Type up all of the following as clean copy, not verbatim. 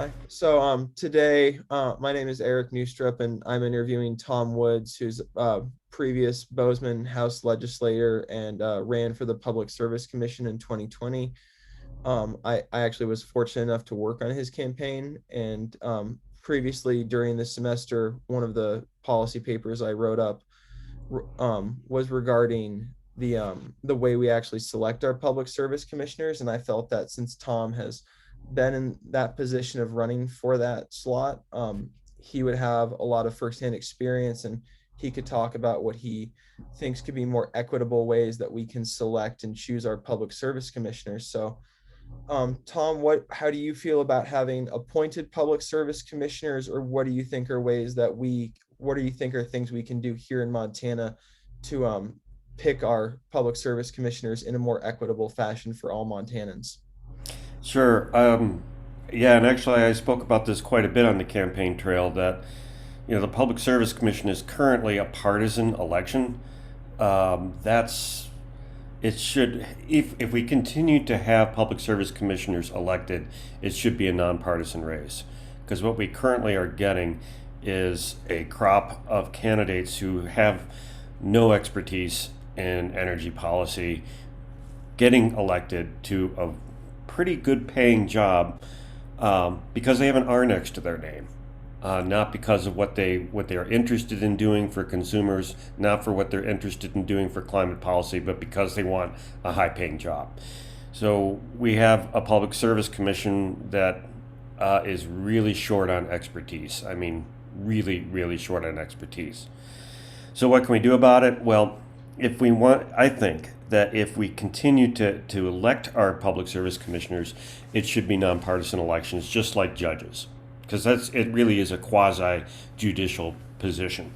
Hi. Today, my name is Eric Neustrup, and I'm interviewing Tom Woods, who's a previous Bozeman House legislator and ran for the Public Service Commission in 2020. I actually was fortunate enough to work on his campaign, and previously during the semester, one of the policy papers I wrote up was regarding the way we actually select our public service commissioners, and I felt that since Tom has been in that position of running for that slot, he would have a lot of firsthand experience, and he could talk about what he thinks could be more equitable ways that we can select and choose our public service commissioners. Tom, how do you feel about having appointed public service commissioners, or what do you think are ways that what do you think are things we can do here in Montana to pick our public service commissioners in a more equitable fashion for all Montanans? Sure. Yeah, and actually, I spoke about this quite a bit on the campaign trail. That the Public Service Commission is currently a partisan election. That's it should if we continue to have public service commissioners elected, it should be a nonpartisan race, because what we currently are getting is a crop of candidates who have no expertise in energy policy getting elected to a pretty good paying job because they have an R next to their name, not because of what they are interested in doing for consumers, not for what they're interested in doing for climate policy, but because they want a high paying job. So we have a public service commission that is really short on expertise. I mean, really, really short on expertise. So what can we do about it? Well, if we want, I think that if we continue to elect our public service commissioners, it should be nonpartisan elections, just like judges, because it really is a quasi judicial position.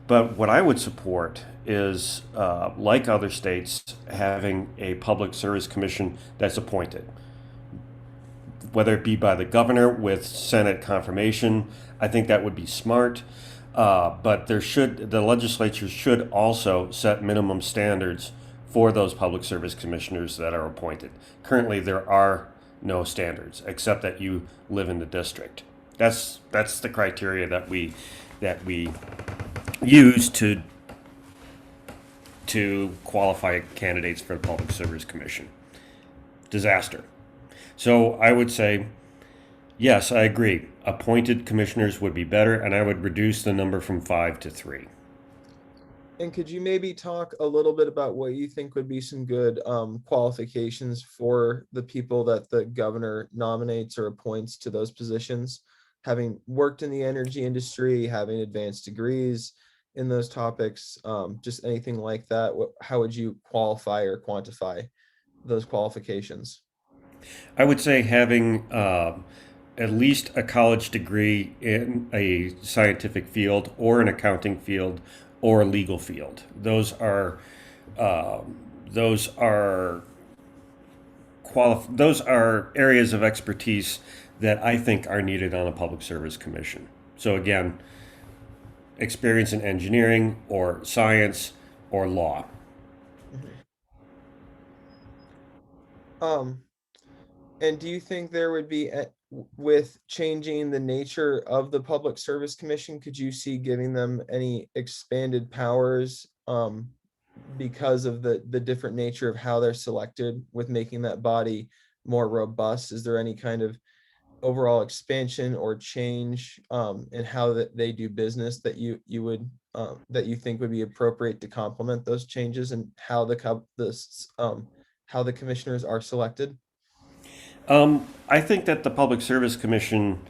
But what I would support is, like other states, having a public service commission that's appointed, whether it be by the governor with Senate confirmation. I think that would be smart. But the legislature should also set minimum standards for those public service commissioners that are appointed. Currently, there are no standards except that you live in the district. That's the criteria that we use to qualify candidates for the Public Service Commission. Disaster. So I would say, yes, I agree. Appointed commissioners would be better, and I would reduce the number from five to three. And could you maybe talk a little bit about what you think would be some good qualifications for the people that the governor nominates or appoints to those positions? Having worked in the energy industry, having advanced degrees in those topics, just anything like that, how would you qualify or quantify those qualifications? I would say having at least a college degree in a scientific field or an accounting field or a legal field. Uh, those are those are areas of expertise that I think are needed on a public service commission. So again, experience in engineering or science or law. Mhm. Um, and do you think there would be, with changing the nature of the Public Service Commission, could you see giving them any expanded powers because of the different nature of how they're selected, with making that body more robust? Is there any kind of overall expansion or change in how that they do business that you would that you think would be appropriate to complement those changes, and how how the commissioners are selected? I think that the Public Service Commission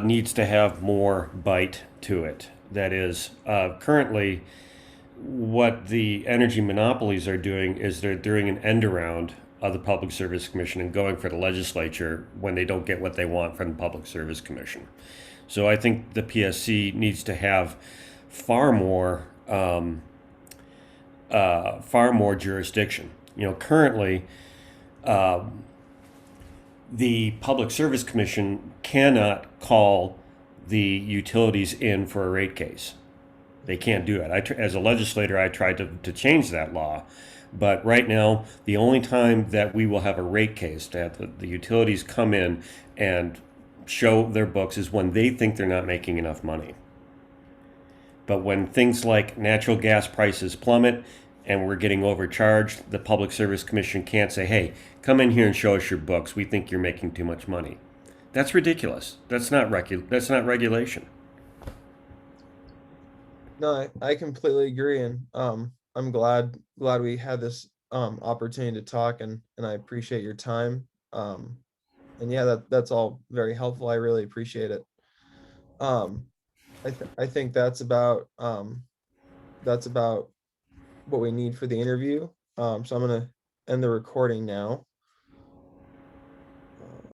needs to have more bite to it. That is, currently, what the energy monopolies are doing is they're doing an end around of the Public Service Commission and going for the legislature when they don't get what they want from the Public Service Commission. So I think the PSC needs to have far more far more jurisdiction. Currently, the Public Service Commission cannot call the utilities in for a rate case. They can't do it. As a legislator, I tried to change that law. But right now, the only time that we will have a rate case, to have the utilities come in and show their books is when they think they're not making enough money. But when things like natural gas prices plummet and we're getting overcharged, the Public Service Commission can't say, hey, come in here and show us your books. We think you're making too much money. That's ridiculous. That's not regulation. No, I completely agree, and I'm glad we had this opportunity to talk, and I appreciate your time. And yeah, that's all very helpful. I really appreciate it. Um, I think that's about what we need for the interview. So I'm gonna end the recording now.